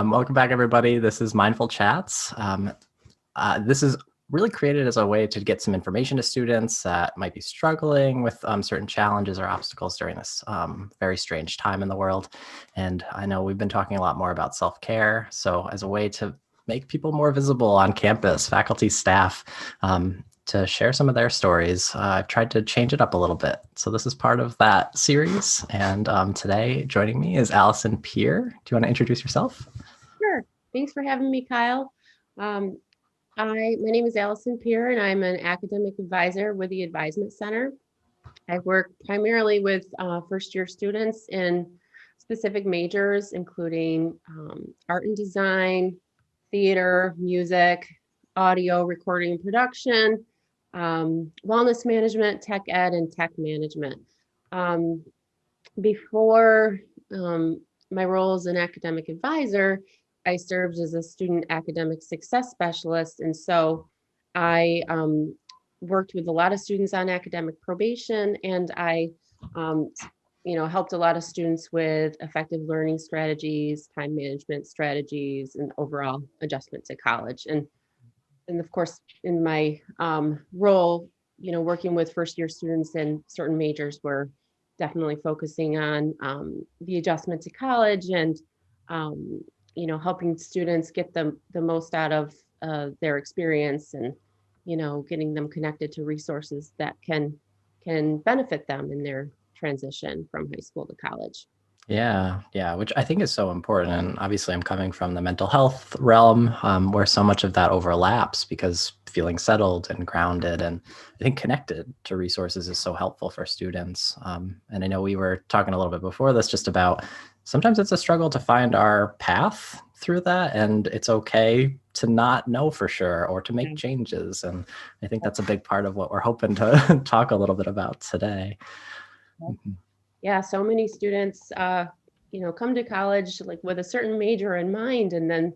Welcome back, everybody. This is Mindful Chats. This is really created as a way to get some information to students that might be struggling with certain challenges or obstacles during this very strange time in the world. And I know we've been talking a lot more about self-care. So as a way to make people more visible on campus, faculty, staff, to share some of their stories, I've tried to change it up a little bit. So this is part of that series. And today joining me is Allison Peer. Do you want to introduce yourself? Sure. Thanks for having me, Kyle. My name is Allison Peer, and I'm an academic advisor with the Advisement Center. I work primarily with first-year students in specific majors, including art and design, theater, music, audio, recording and production, wellness management, tech ed, and tech management. Before my role as an academic advisor, I served as a student academic success specialist. And so I worked with a lot of students on academic probation, and I helped a lot of students with effective learning strategies, time management strategies, and overall adjustment to college. And of course, in my role, working with first year students in certain majors, we're definitely focusing on the adjustment to college and helping students get the most out of their experience, and getting them connected to resources that can benefit them in their transition from high school to college. Yeah, which I think is so important. And obviously, I'm coming from the mental health realm where so much of that overlaps, because feeling settled and grounded and I think connected to resources is so helpful for students. And I know we were talking a little bit before this just about sometimes it's a struggle to find our path through that. And it's okay to not know for sure or to make changes. And I think that's a big part of what we're hoping to talk a little bit about today. Yeah, so many students, come to college like with a certain major in mind, and then,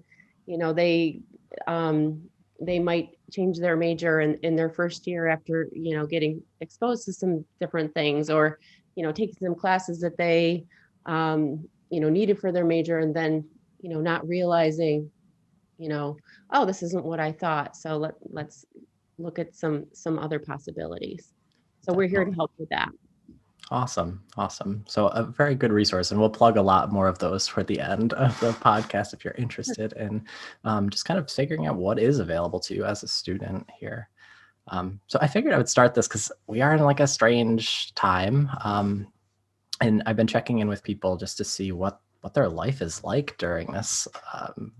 they might change their major in their first year after, getting exposed to some different things, or, taking some classes that they, needed for their major, and then, not realizing, oh, this isn't what I thought. So let's look at some other possibilities. So we're here to help with that. Awesome. So a very good resource, and we'll plug a lot more of those toward the end of the podcast if you're interested in just kind of figuring out what is available to you as a student here. So I figured I would start this because we are in like a strange time, and I've been checking in with people just to see what their life is like during this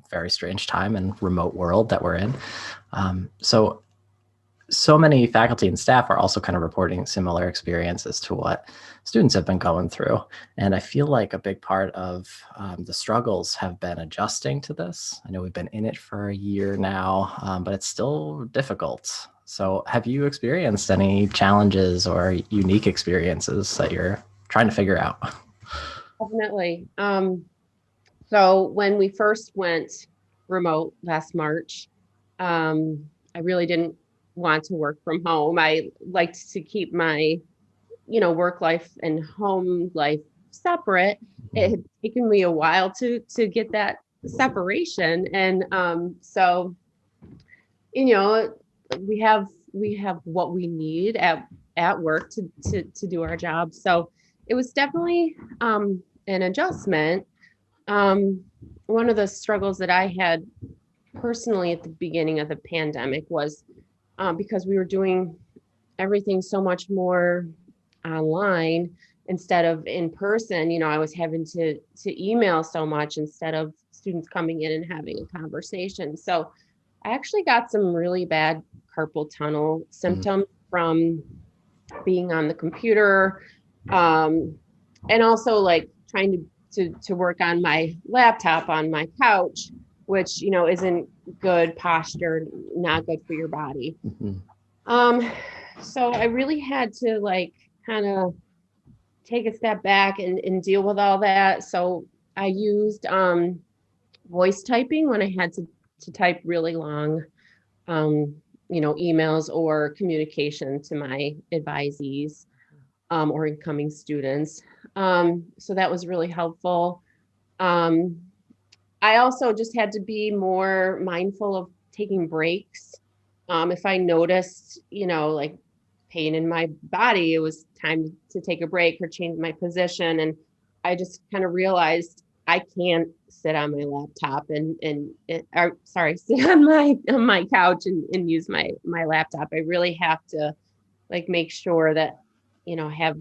very strange time and remote world that we're in. So many faculty and staff are also kind of reporting similar experiences to what students have been going through. And I feel like a big part of the struggles have been adjusting to this. I know we've been in it for a year now, but it's still difficult. So have you experienced any challenges or unique experiences that you're trying to figure out? Definitely. So when we first went remote last March, I really didn't want to work from home. I liked to keep my, work life and home life separate. It had taken me a while to get that separation. And so, we have what we need at work to do our job. So it was definitely an adjustment. One of the struggles that I had personally at the beginning of the pandemic was because we were doing everything so much more online instead of in person. I was having to email so much instead of students coming in and having a conversation. So I actually got some really bad carpal tunnel symptoms from being on the computer, and also like trying to work on my laptop on my couch, which isn't good posture, not good for your body. So I really had to like kind of take a step back and deal with all that. So I used voice typing when I had to type really long emails or communication to my advisees or incoming students. So that was really helpful. I also just had to be more mindful of taking breaks. If I noticed, like pain in my body, it was time to take a break or change my position. And I just kind of realized I can't sit on my laptop or sorry, sit on my couch and use my laptop. I really have to like make sure that, I have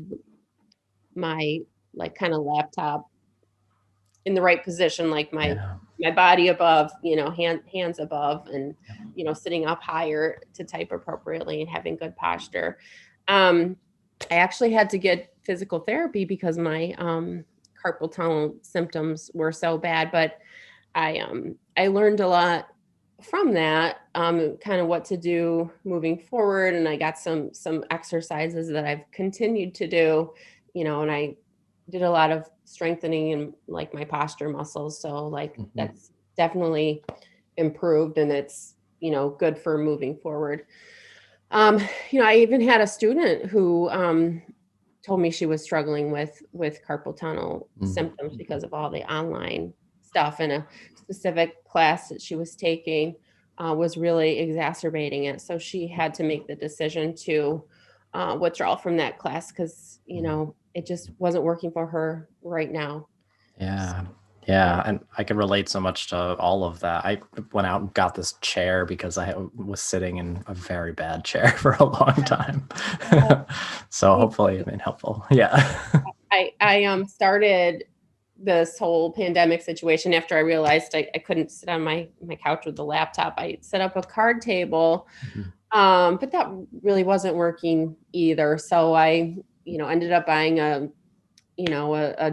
my like kind of laptop in the right position, like Yeah. my body above, hands above, and sitting up higher to type appropriately and having good posture. Um, I actually had to get physical therapy because my carpal tunnel symptoms were so bad, but I learned a lot from that, kind of what to do moving forward, and I got some exercises that I've continued to do, and I did a lot of strengthening in like my posture muscles. So like Mhm. that's definitely improved, and it's, good for moving forward. Um, I even had a student who told me she was struggling with carpal tunnel Mhm. symptoms because of all the online stuff, and a specific class that she was taking was really exacerbating it. So she had to make the decision to withdraw from that class because Mhm. it just wasn't working for her right now. So, Yeah. yeah. Yeah, and I can relate so much to all of that. I went out and got this chair because I was sitting in a very bad chair for a long time. Yeah. So Me hopefully too. it's been helpful. Yeah. I started this whole pandemic situation after I realized I couldn't sit on my couch with the laptop. I set up a card table, Mhm. but that really wasn't working either. So I, ended up buying a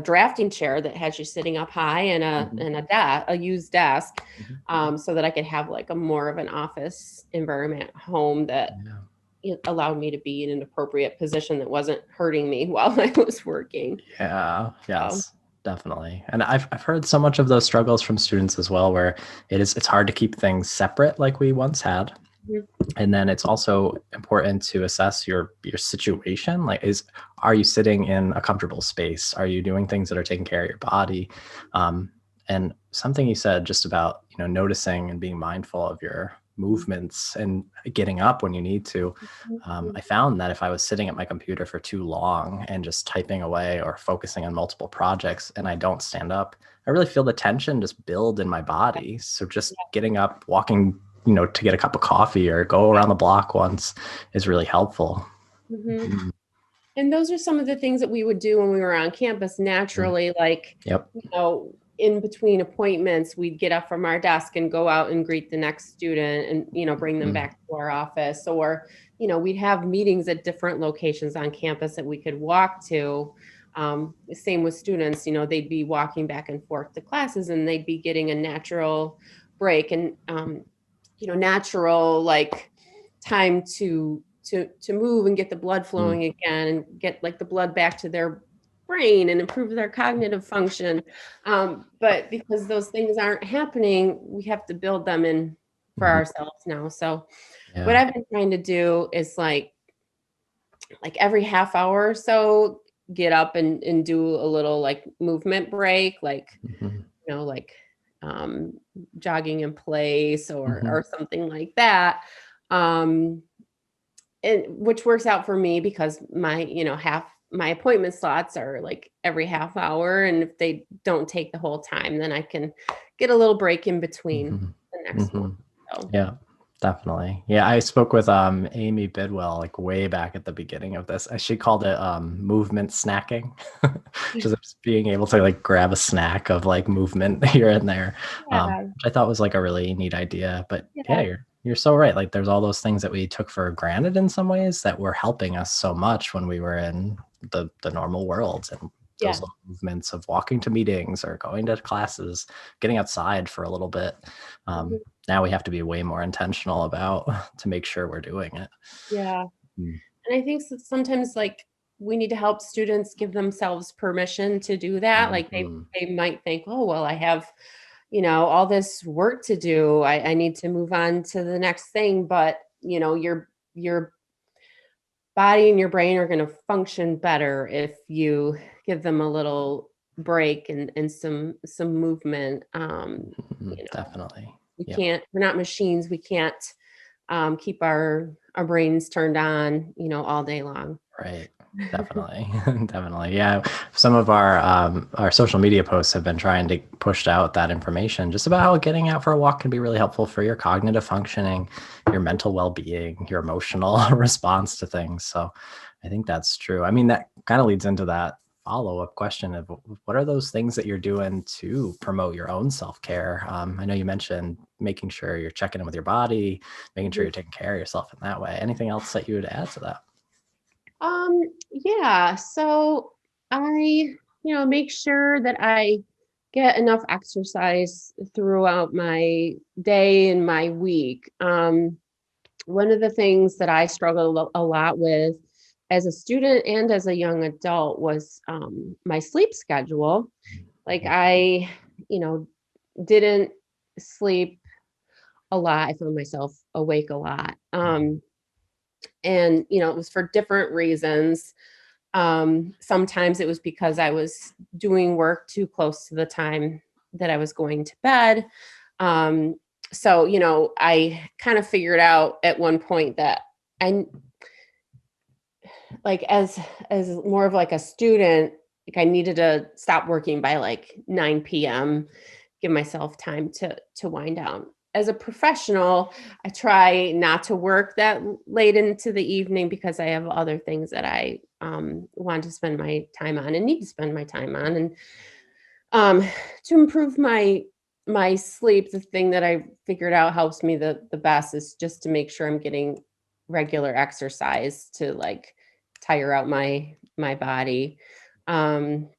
drafting chair that has you sitting up high, and Mhm. a used desk, Mhm. so that I could have like a more of an office environment home that Yeah. it allowed me to be in an appropriate position that wasn't hurting me while I was working. Yeah, So, yes, definitely. And I've heard so much of those struggles from students as well, where it's hard to keep things separate like we once had. mhm, And then it's also important to assess your situation. Like, are you sitting in a comfortable space? Are you doing things that are taking care of your body? Um, and something you said just about, noticing and being mindful of your movements and getting up when you need to. mhm, I found that if I was sitting at my computer for too long and just typing away or focusing on multiple projects and I don't stand up, I really feel the tension just build in my body. So just getting up, walking, to get a cup of coffee or go around the block once is really helpful. mhm. Mhm. And those are some of the things that we would do when we were on campus Mhm. naturally, like, Yep. in between appointments, we'd get up from our desk and go out and greet the next student and, bring them Mhm. back to our office. Or, we'd have meetings at different locations on campus that we could walk to. Same with students, they'd be walking back and forth to classes, and they'd be getting a natural break and, natural like time to move and get the blood Mm. flowing again and get like the blood back to their brain and improve their cognitive function. But because those things aren't happening, we have to build them in for Mhm. ourselves now. So what Yeah. I've been trying to do is like every half hour or so, get up and do a little like movement break, like, Mhm. like um jogging in place Mhm. or something like that. Um and which works out for me because my appointment slots are like every half hour, and if they don't take the whole time, then I can get a little break in between Mhm. the next one. Mhm. So, Yeah, definitely. Yeah, I spoke with Amy Bidwell like way back at the beginning of this. She called it movement snacking. Just being able to like grab a snack of like movement here and there. yeah, Which I thought was like a really neat idea. But yeah, yeah, you're so right. Like there's all those things that we took for granted in some ways that were helping us so much when we were in the normal world. And those yeah. little movements of walking to meetings or going to classes, getting outside for a little bit. Mhm. Now we have to be way more intentional about to make sure we're doing it. Yeah. Mm. And I think sometimes like we need to help students give themselves permission to do that. Like Mhm. they might think, oh, well, I have, all this work to do. I need to move on to the next thing. But, your body and your brain are going to function better if you give them a little break and some movement. Definitely. We're not machines. We can't keep our brains turned on, all day long. Right. Definitely. Definitely. Yeah. Some of our social media posts have been trying to push out that information just about how getting out for a walk can be really helpful for your cognitive functioning, your mental well-being, your emotional response to things. So I think that's true. I mean, that kind of leads into that follow-up question of what are those things that you're doing to promote your own self-care? I know you mentioned making sure you're checking in with your body, making sure you're taking care of yourself in that way. Anything else that you would add to that? Yeah. So I, make sure that I get enough exercise throughout my day and my week. One of the things that I struggled a lot with as a student and as a young adult was my sleep schedule. Like I, didn't sleep a lot. I found myself awake a lot. And, it was for different reasons. Sometimes it was because I was doing work too close to the time that I was going to bed. So, I kind of figured out at one point that I like as more of like a student, like I needed to stop working by like 9 p.m., give myself time to wind down. As a professional, I try not to work that late into the evening because I have other things that I want to spend my time on and need to spend my time on. And to improve my sleep, the thing that I figured out helps me the best is just to make sure I'm getting regular exercise to like tire out my body. Um,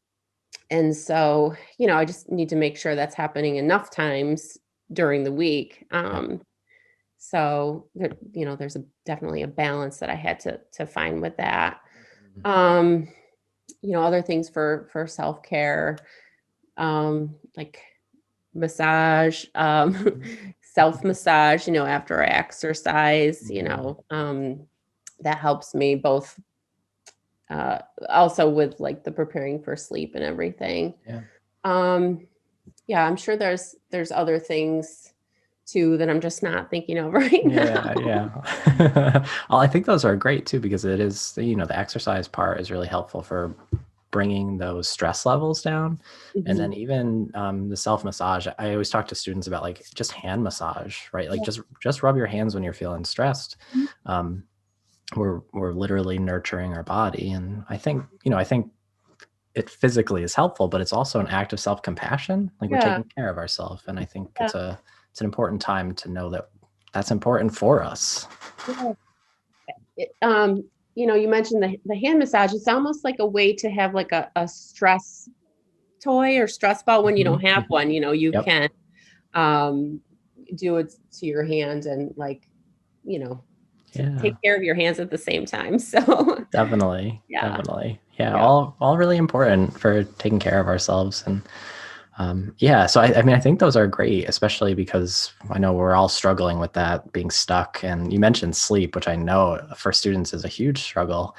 and so, I just need to make sure that's happening enough times during the week. So there, there's definitely a balance that I had to find with that. Um, other things for self-care, like massage, self massage, after I exercise, that helps me both also with like the preparing for sleep and everything. Yeah. Um, yeah, I'm sure there's other things too that I'm just not thinking of right now. Yeah. Well, I think those are great too, because it is, the exercise part is really helpful for bringing those stress levels down. And then Mhm. even the self massage, I always talk to students about like just hand massage, right? Like Yeah. just rub your hands when you're feeling stressed. Um, we're literally nurturing our body. And I think it physically is helpful, but it's also an act of self-compassion. Like we're Yeah. taking care of ourselves. And I think Yeah. it's an important time to know that that's important for us. Yeah. It, you mentioned the hand massage. It's almost like a way to have like a stress toy or stress ball when you don't Mhm, have mhm. one. You Yep. can um, do it to your hand and like, to Yeah. take care of your hands at the same time. So Definitely. yeah, Definitely. Yeah. yeah, All really important for taking care of ourselves. And yeah, so I mean, I think those are great, especially because I know we're all struggling with that being stuck. And you mentioned sleep, which I know for students is a huge struggle.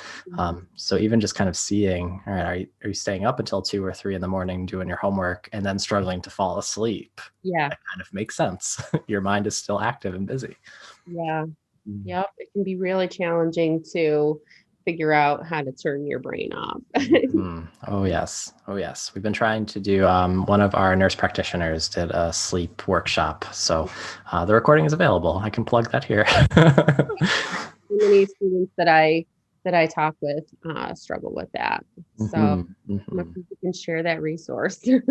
So even just kind of seeing, all right, are you staying up until 2 or 3 in the morning doing your homework and then struggling to fall asleep? yeah, That kind of makes sense. Your mind is still active and busy. yeah. Mm. Yep. It can be really challenging to figure out how to turn your brain off. Mhm. Oh yes. Oh yes. We've been trying to do. One of our nurse practitioners did a sleep workshop, so the recording is available. I can plug that here. So many students that I talk with struggle with that. So Mhm, mhm. maybe we can share that resource. Yeah,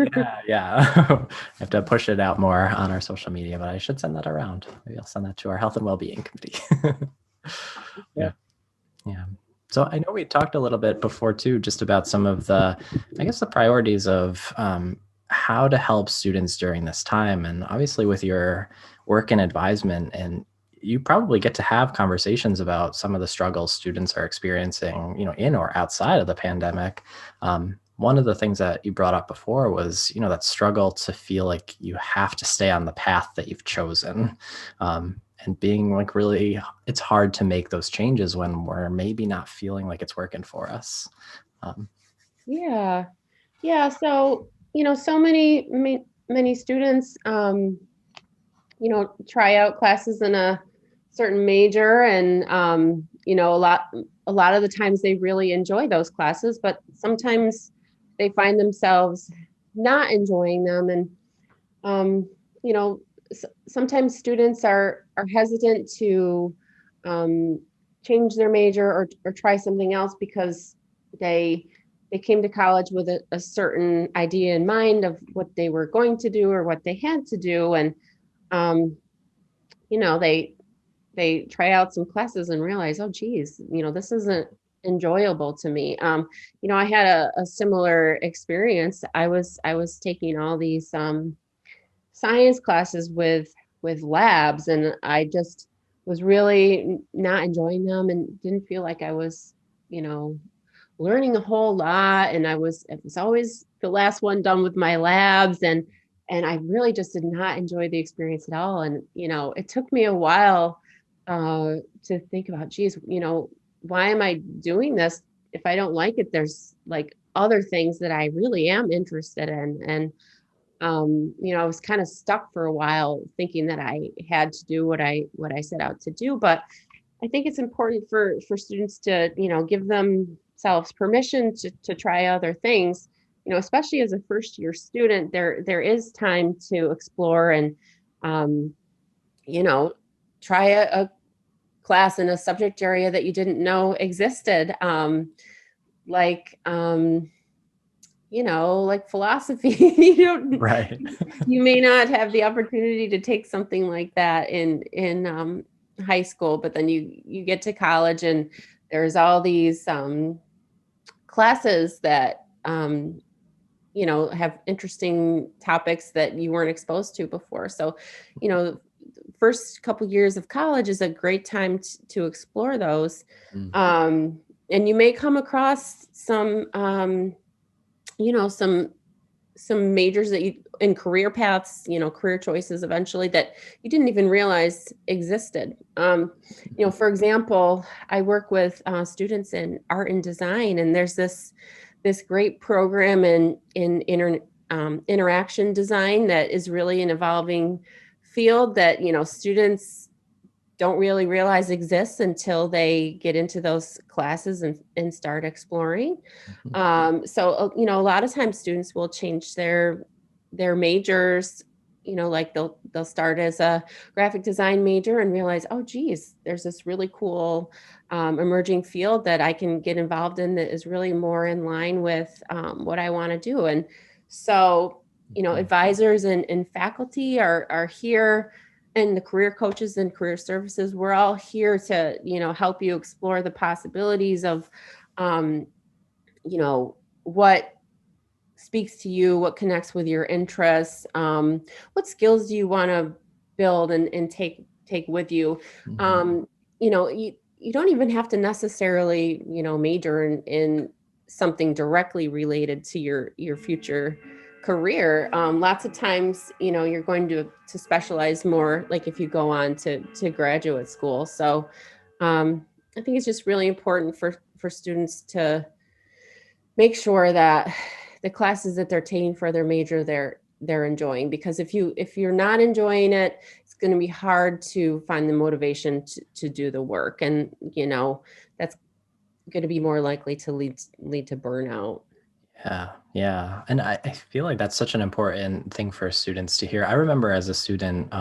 yeah. I have to push it out more on our social media, but I should send that around. Maybe I'll send that to our health and well-being committee. Yeah. Yeah, yeah. So I know we talked a little bit before too, just about some of the, I guess, the priorities of how to help students during this time. And obviously, with your work in advisement, and you probably get to have conversations about some of the struggles students are experiencing, in or outside of the pandemic. One of the things that you brought up before was, that struggle to feel like you have to stay on the path that you've chosen. And being like really, it's hard to make those changes when we're maybe not feeling like it's working for us. Um, Yeah. Yeah, so so many students try out classes in a certain major, and a lot of the times they really enjoy those classes, but sometimes they find themselves not enjoying them. And um, you know sometimes students are hesitant to um, change their major, or try something else, because they they came to college with a certain idea in mind of what they were going to do or what they had to do. And um, they try out some classes and realize, oh geez, this isn't enjoyable to me. I had a similar experience. I was taking all these science classes with labs, and I just was really not enjoying them, and didn't feel like I was, you know, learning a whole lot. And it was always the last one done with my labs, and I really just did not enjoy the experience at all. And it took me a while to think about, geez, why am I doing this? If I don't like it, there's like other things that I really am interested in. And I was kind of stuck for a while, thinking that I had to do what I set out to do. But I think it's important for students to, give themselves permission to try other things. Especially as a first year student, there is time to explore and um, you know, try a class in a subject area that you didn't know existed. Like like philosophy. Right. You may not have the opportunity to take something like that in high school, but then you get to college, and there's all these classes that have interesting topics that you weren't exposed to before. So, you know, first couple years of college is a great time to explore those. Mm. Um, and you may come across some some majors that you in career paths, career choices eventually, that you didn't even realize existed. For example, I work with students in art and design, and there's this great program in interaction design that is really an evolving field that students don't really realize exists until they get into those classes and start exploring. Mhm. A lot of times students will change their majors. Like they'll start as a graphic design major and realize, oh geez, there's this really cool emerging field that I can get involved in that is really more in line with what I want to do. And so Mhm. advisors and faculty are here, and the career coaches and career services, we're all here to help you explore the possibilities of um, what speaks to you, what connects with your interests, what skills do you want to build and take with you. Mhm. um, you don't even have to necessarily major in something directly related to your future career. Lots of times you're going to specialize more, like if you go on to graduate school. So I think it's just really important for students to make sure that the classes that they're taking for their major, they're enjoying. Because if you're not enjoying it, it's going to be hard to find the motivation to do the work. And that's going to be more likely to lead to burnout. Yeah, yeah. And I feel like that's such an important thing for students to hear. I remember as a student,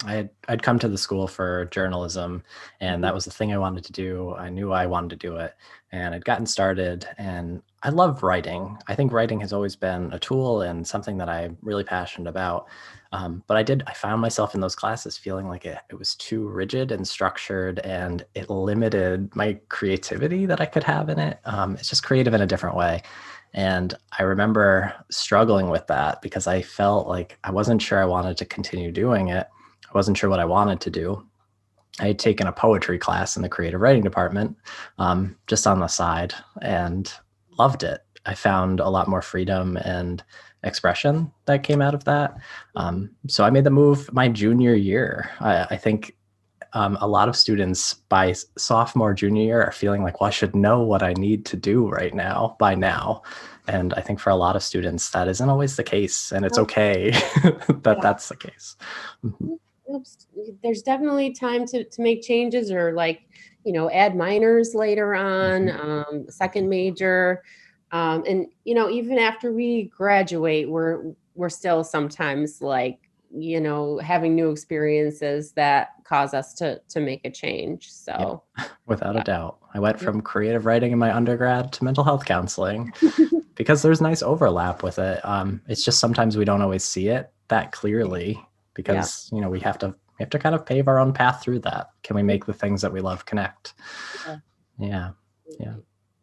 I'd come to the school for journalism, and Mhm. that was the thing I wanted to do. I knew I wanted to do it, and I'd gotten started, and I love writing. I think writing has always been a tool and something that I'm really passionate about. But I found myself in those classes feeling like it was too rigid and structured, and it limited my creativity that I could have in it. It's just creative in a different way. And I remember struggling with that because I felt like I wasn't sure I wanted to continue doing it. I wasn't sure what I wanted to do. I had taken a poetry class in the creative writing department, just on the side, and loved it. I found a lot more freedom and expression that came out of that. So I made the move my junior year. I think a lot of students by sophomore, junior year are feeling like, well, I should know what I need to do right now by now. And I think for a lot of students, that isn't always the case. And it's okay that that's the case. Oops. There's definitely time to make changes, or like, add minors later on, second major. And, even after we graduate, we're still sometimes like, having new experiences that cause us to make a change. So Without a yeah. doubt. I went from creative writing in my undergrad to mental health counseling because there's nice overlap with it. It's just sometimes we don't always see it that clearly because, we have to kind of pave our own path through that. Can we make the things that we love connect? Yeah.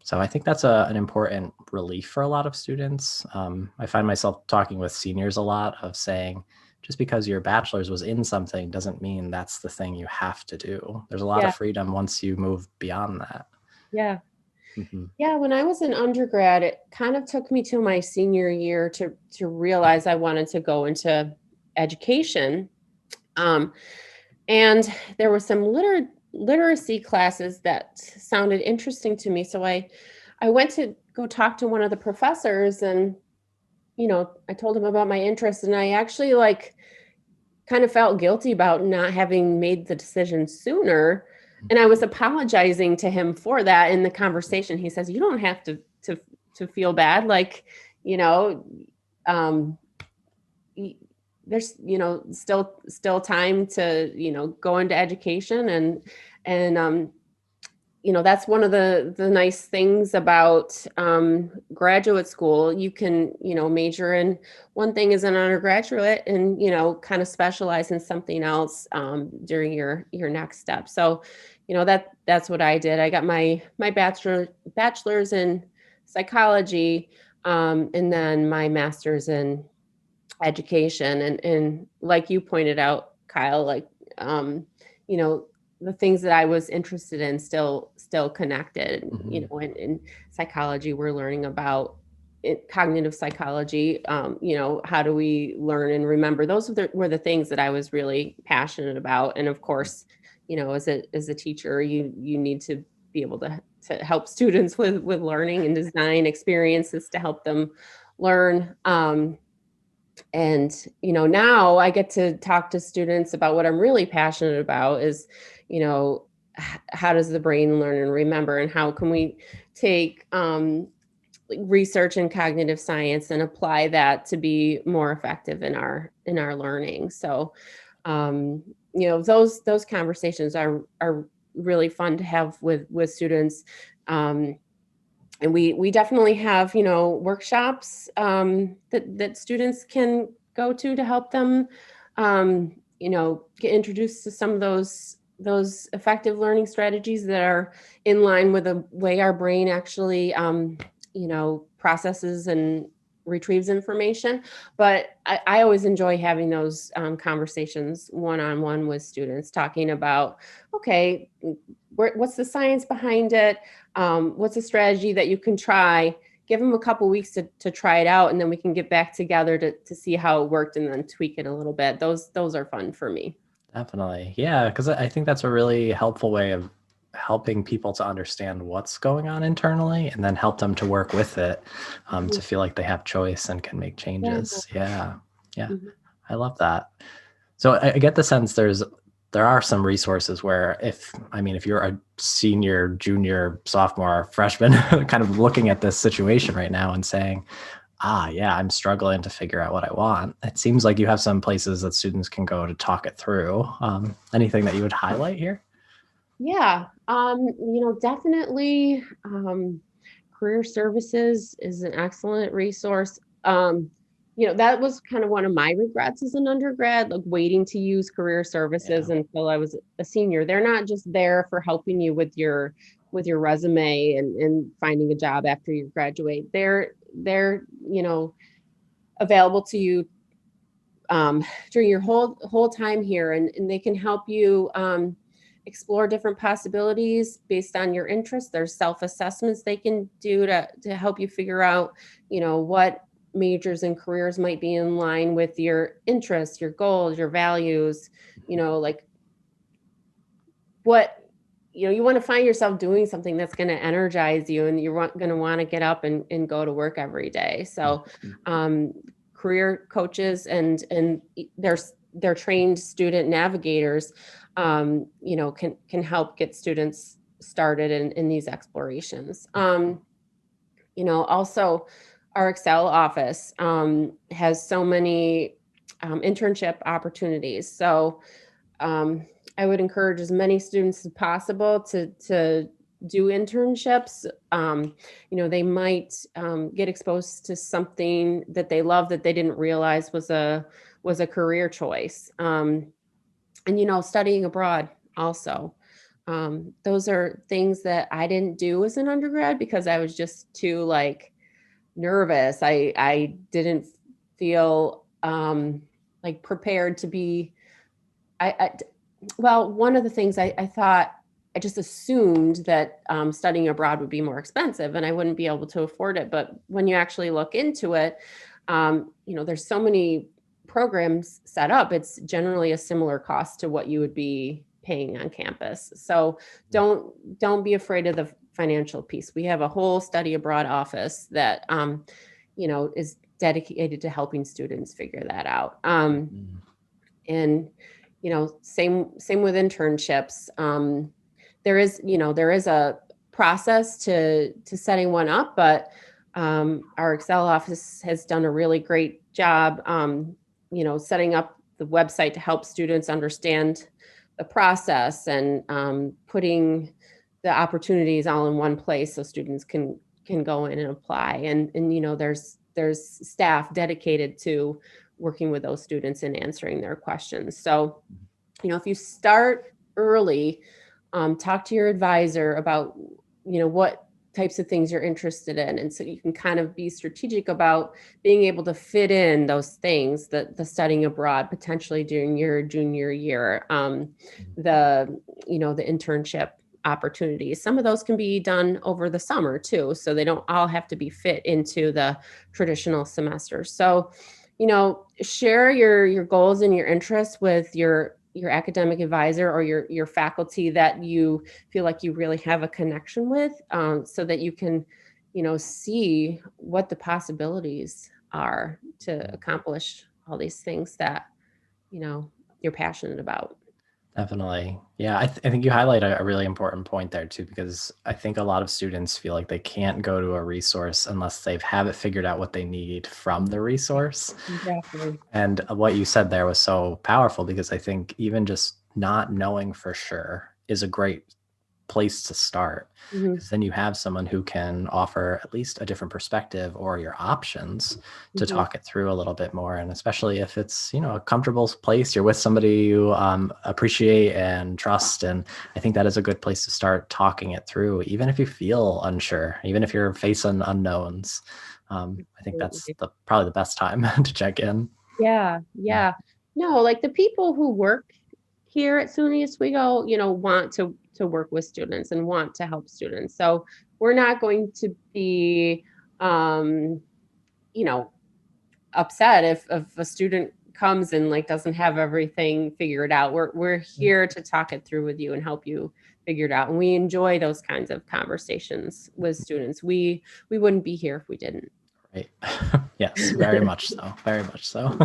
So I think that's an important relief for a lot of students. I find myself talking with seniors a lot of saying, just because your bachelor's was in something doesn't mean that's the thing you have to do. There's a lot of freedom once you move beyond that. Yeah. Yeah, when I was an undergrad, it kind of took me to my senior year to realize I wanted to go into education. And there were some literacy classes that sounded interesting to me. So I went to go talk to one of the professors, and, I told him about my interest, and I actually kind of felt guilty about not having made the decision sooner. And I was apologizing to him for that in the conversation. He says, "You don't have to feel bad. Like, um, there's, still time to, go into education." And that's one of the nice things about graduate school. You can, major in one thing as an undergraduate and, kind of specialize in something else during your next step. So, that's what I did. I got my bachelor's in psychology, and then my master's in education. And like you pointed out, Kyle, you know, the things that I was interested in still connected. In psychology, we're learning about cognitive psychology. How do we learn and remember? Those were the things that I was really passionate about. And of course, as a teacher, you need to be able to help students with learning and design experiences to help them learn. And now I get to talk to students about what I'm really passionate about is, how does the brain learn and remember, and how can we take research in cognitive science and apply that to be more effective in our learning. So those conversations are really fun to have with students. And we definitely have, workshops that students can go to help them, get introduced to some of those effective learning strategies that are in line with the way our brain actually, processes and retrieves information. But I always enjoy having those conversations one-on-one with students, talking about, okay, what's the science behind it? What's a strategy that you can try? Give them a couple weeks to try it out, and then we can get back together to see how it worked and then tweak it a little bit. Those are fun for me. Definitely. Yeah, because I think that's a really helpful way of helping people to understand what's going on internally and then help them to work with it, to feel like they have choice and can make changes. Yeah. I love that. So I get the sense there are some resources where if you're a senior, junior, sophomore, freshman kind of looking at this situation right now and saying, I'm struggling to figure out what I want. It seems like you have some places that students can go to talk it through. Anything that you would highlight here? Yeah. Definitely, career services is an excellent resource. That was kind of one of my regrets as an undergrad, like waiting to use career services until I was a senior. They're not just there for helping you with your resume and finding a job after you graduate. They're available to you during your whole time here, and they can help you explore different possibilities based on your interests. There's self-assessments they can do to help you figure out, what majors and careers might be in line with your interests, your goals, your values, like what, you want to find yourself doing something that's going to energize you, and you're going to want to get up and go to work every day. So, career coaches and their trained student navigators, can help get students started in these explorations. Also our Excel office has so many internship opportunities. So I would encourage as many students as possible to do internships. They might get exposed to something that they love that they didn't realize was a career choice. And studying abroad also. Those are things that I didn't do as an undergrad because I was just too nervous. I didn't feel prepared to be. Well, one of the things I thought, I just assumed that studying abroad would be more expensive and I wouldn't be able to afford it. But when you actually look into it, there's so many programs set up. It's generally a similar cost to what you would be paying on campus. So don't be afraid of the financial piece. We have a whole study abroad office that is dedicated to helping students figure that out. And same with internships. There is a process to setting one up, but our Excel office has done a really great job, setting up the website to help students understand the process and putting the opportunities all in one place so students can go in and apply. And there's staff dedicated to working with those students and answering their questions. So, if you start early, talk to your advisor about, what types of things you're interested in. And so you can kind of be strategic about being able to fit in those things, the studying abroad potentially during your junior year, the internship opportunities. Some of those can be done over the summer too. So they don't all have to be fit into the traditional semester. So, share your goals and your interests with your academic advisor or your faculty that you feel like you really have a connection with, so that you can, see what the possibilities are to accomplish all these things that, you're passionate about. Definitely. Yeah, I think you highlight a really important point there too, because I think a lot of students feel like they can't go to a resource unless they have it figured out what they need from the resource. Exactly. And what you said there was so powerful because I think even just not knowing for sure is a great place to start, because then you have someone who can offer at least a different perspective or your options to talk it through a little bit more. And especially if it's, a comfortable place, you're with somebody you appreciate and trust. And I think that is a good place to start talking it through, even if you feel unsure, even if you're facing unknowns. I think that's probably the best time to check in. Yeah. No, the people who work here at SUNY Oswego, want to work with students and want to help students. So we're not going to be, upset if a student comes and doesn't have everything figured out. We're here to talk it through with you and help you figure it out. And we enjoy those kinds of conversations with students. We wouldn't be here if we didn't. Right. Yes, very much so. Very much so.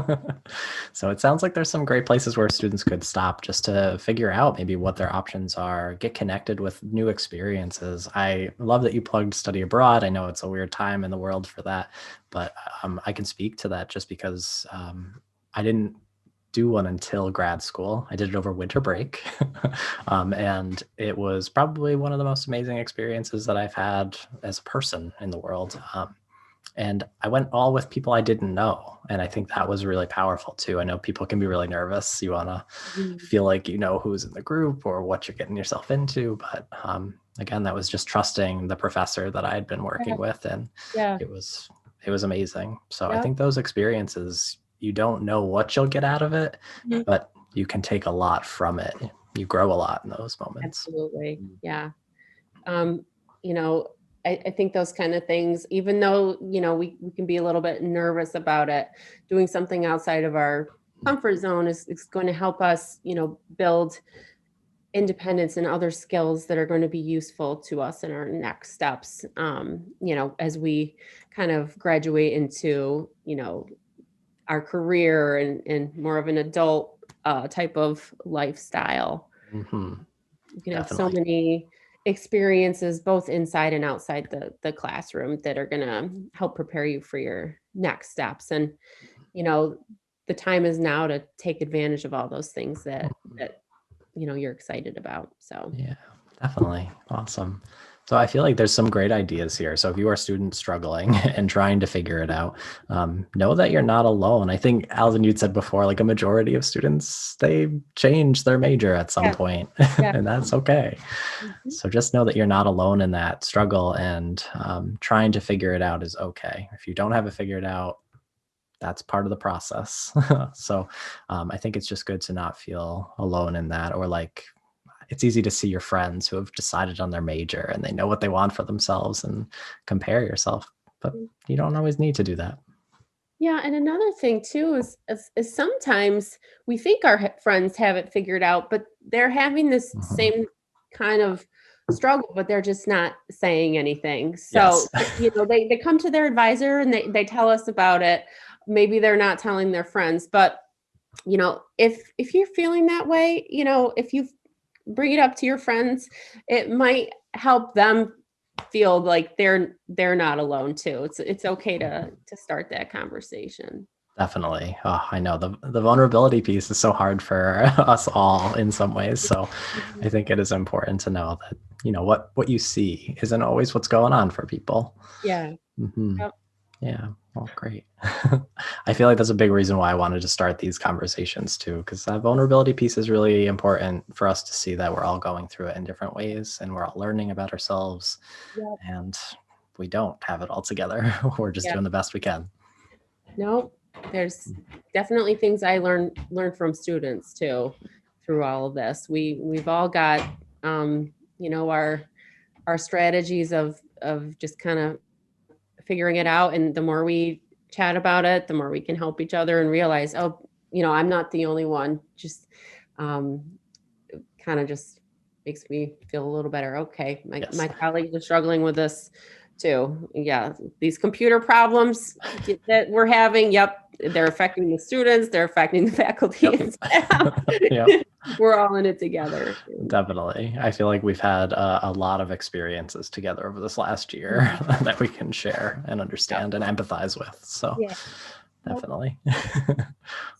So it sounds like there's some great places where students could stop just to figure out maybe what their options are, get connected with new experiences. I love that you plugged study abroad. I know it's a weird time in the world for that, but I can speak to that just because I didn't do one until grad school. I did it over winter break. And it was probably one of the most amazing experiences that I've had as a person in the world. And I went all with people I didn't know. And I think that was really powerful too. I know people can be really nervous. You want to feel like you know who's in the group or what you're getting yourself into. But again, that was just trusting the professor that I had been working with. And it was amazing. So I think those experiences, you don't know what you'll get out of it, but you can take a lot from it. You grow a lot in those moments. Absolutely. Yeah. I think those kind of things, even though, we can be a little bit nervous about it, doing something outside of our comfort zone is going to help us, build independence and other skills that are going to be useful to us in our next steps, as we kind of graduate into, our career and more of an adult type of lifestyle. Hmm. You can have so Definitely. many experiences both inside and outside the classroom that are going to help prepare you for your next steps. And, you know, the time is now to take advantage of all those things that you're excited about. So, Yeah, definitely. Awesome. So I feel like there's some great ideas here. So if you are a student struggling and trying to figure it out, know that you're not alone. I think, Alvin, you'd said before, like a majority of students, they change their major at some yeah, point, yeah. and that's okay. Mhm. So just know that you're not alone in that struggle, and trying to figure it out is okay. If you don't have it figured out, that's part of the process. So I think it's just good to not feel alone in that, or like it's easy to see your friends who have decided on their major and they know what they want for themselves and compare yourself, but you don't always need to do that. Yeah, and another thing too is sometimes we think our friends have it figured out, but they're having this Mhm. same kind of struggle, but they're just not saying anything. So, Yes. they come to their advisor and they tell us about it. Maybe they're not telling their friends, but if you're feeling that way, if you bring it up to your friends, it might help them feel like they're not alone too. It's okay to start that conversation. Definitely. Oh, I know the vulnerability piece is so hard for us all in some ways. So I Mhm. think it is important to know that, what you see isn't always what's going on for people. Yeah. Hmm. Yep. Yeah. Well, great. I feel like that's a big reason why I wanted to start these conversations too, because that vulnerability piece is really important for us to see that we're all going through it in different ways and we're all learning about ourselves, Yep. and we don't have it all together. We're just Yeah. doing the best we can. No, there's definitely things I learned from students too through all of this. We've all got our strategies of just kind of figuring it out, and the more we chat about it, the more we can help each other and realize, oh, I'm not the only one. Just um kind of just makes me feel a little better. Okay, Yes. my colleagues are struggling with this too. Yeah, these computer problems that we're having, yep, they're affecting the students, they're affecting the faculty Yep. and staff. Yep. We're all in it together. Definitely. I feel like we've had a lot of experiences together over this last year Mhm. that we can share and Yep. understand and empathize with. So Yeah. Yep. definitely.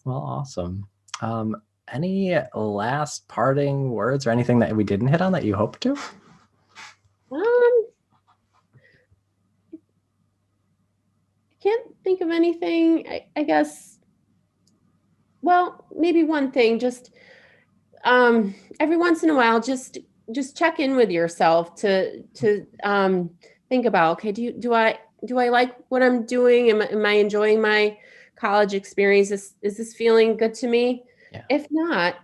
Well, awesome. Um, any last parting words or anything that we didn't hit on that you hope to? Um, can't think of anything. I guess. Well, maybe one thing. Just every once in a while, just check in with yourself to think about, okay, do I like what I'm doing? Am I enjoying my college experience? Is this feeling good to me? Yeah. If not,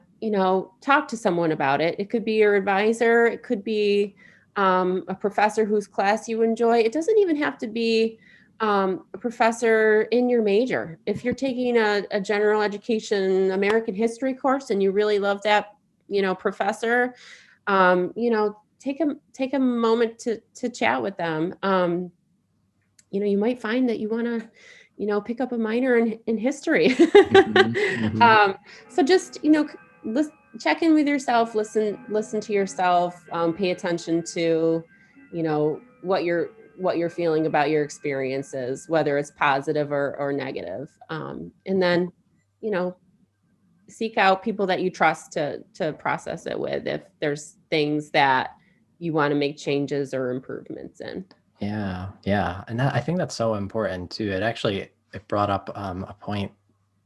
talk to someone about it. It could be your advisor, it could be a professor whose class you enjoy. It doesn't even have to be a professor in your major. If you're taking a general education American history course and you really love that, professor, take a moment to chat with them. You might find that you want to, pick up a minor in history. Mhm, mhm. um, so just, check in with yourself, listen to yourself, pay attention to, what you're feeling about your experiences, whether it's positive or negative. And then, you know, seek out people that you trust to process it with if there's things that you want to make changes or improvements in. Yeah, yeah, and I think that's so important too. It brought up a point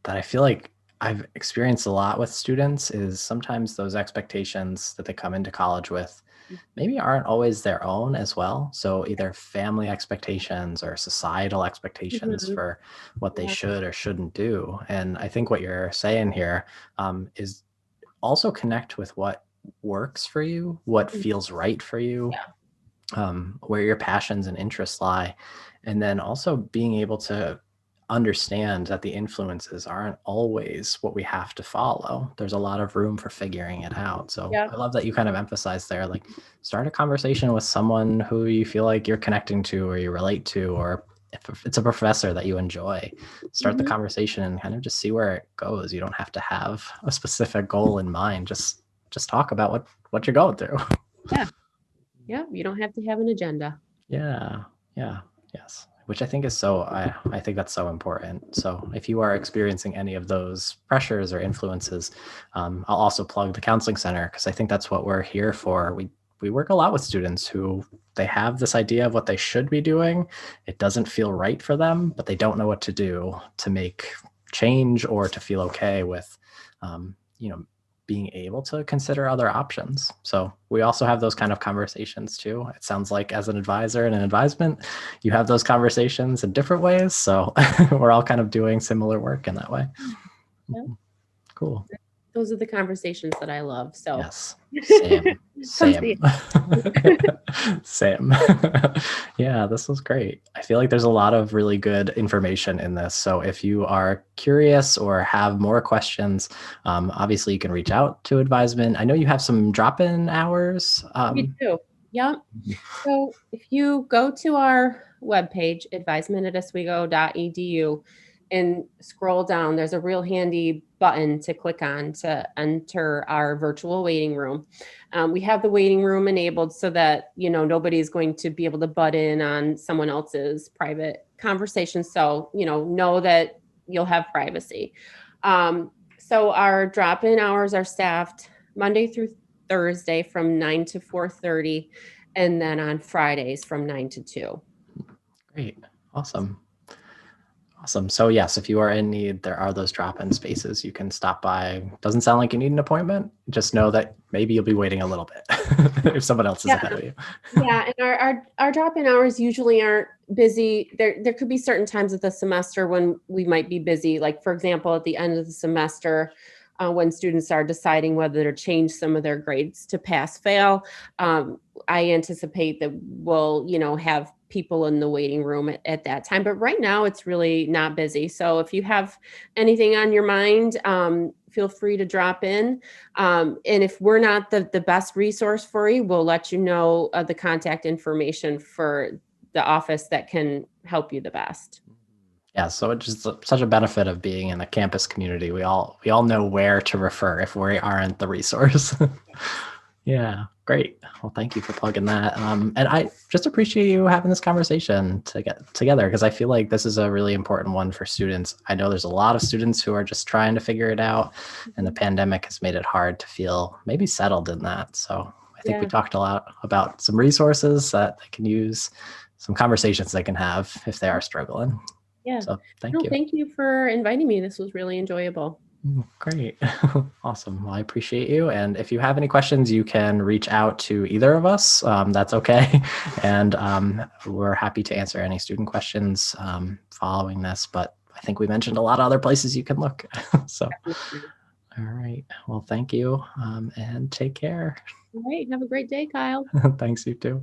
that I feel like I've experienced a lot with students is sometimes those expectations that they come into college with maybe aren't always their own as well. So either family expectations or societal expectations Mhm. for what they Yeah. should or shouldn't do. And I think what you're saying here is also connect with what works for you, what Mhm. feels right for you, Yeah. where your passions and interests lie, and then also being able to understand that the influences aren't always what we have to follow. There's a lot of room for figuring it out. So Yeah. I love that you kind of emphasize there, like start a conversation with someone who you feel like you're connecting to or you relate to, or if it's a professor that you enjoy, start the conversation and kind of just see where it goes. You don't have to have a specific goal in mind. Just talk about what you're going through. Yeah. Yeah. You don't have to have an agenda. Yeah. Yeah. Yes. Which I think is I think that's so important. So if you are experiencing any of those pressures or influences, I'll also plug the counseling center because I think that's what we're here for. We work a lot with students who they have this idea of what they should be doing. It doesn't feel right for them, but they don't know what to do to make change or to feel okay with, you know, being able to consider other options. So we also have those kind of conversations too. It sounds like as an advisor and an advisement, you have those conversations in different ways. So we're all kind of doing similar work in that way. Yeah. Cool. Those are the conversations that I love. So yes, same. Same. Yeah, this was great. I feel like there's a lot of really good information in this. So if you are curious or have more questions, obviously you can reach out to Advisement. I know you have some drop-in hours. we do. Yeah. So if you go to our webpage, advisement@oswego.edu, and scroll down, there's a real handy button to click on to enter our virtual waiting room. We have the waiting room enabled so that, nobody's going to be able to butt in on someone else's private conversation. So, know that you'll have privacy. So our drop-in hours are staffed Monday through Thursday from 9 to 4:30, and then on Fridays from 9 to 2. Great. Awesome. So yes, if you are in need, there are those drop-in spaces. You can stop by. Doesn't sound like you need an appointment. Just know that maybe you'll be waiting a little bit if someone else is ahead of you. Yeah, and our drop-in hours usually aren't busy. There could be certain times of the semester when we might be busy. Like for example, at the end of the semester, when students are deciding whether to change some of their grades to pass fail, I anticipate that we'll have people in the waiting room at that time. But right now it's really not busy. So if you have anything on your mind, feel free to drop in. And if we're not the best resource for you, we'll let you know the contact information for the office that can help you the best. Yeah, so it's just such a benefit of being in a campus community. We all know where to refer if we aren't the resource. Yeah, great. Well, thank you for plugging that. And I just appreciate you having this conversation to get together because I feel like this is a really important one for students. I know there's a lot of students who are just trying to figure it out, and the pandemic has made it hard to feel maybe settled in that. So I think we talked a lot about some resources that they can use, some conversations they can have if they are struggling. Yeah. So thank you. Thank you for inviting me. This was really enjoyable. Great. Awesome. Well, I appreciate you. And if you have any questions, you can reach out to either of us. That's okay. And we're happy to answer any student questions following this. But I think we mentioned a lot of other places you can look. So, all right. Well, thank you and take care. All right. Have a great day, Kyle. Thanks, you too.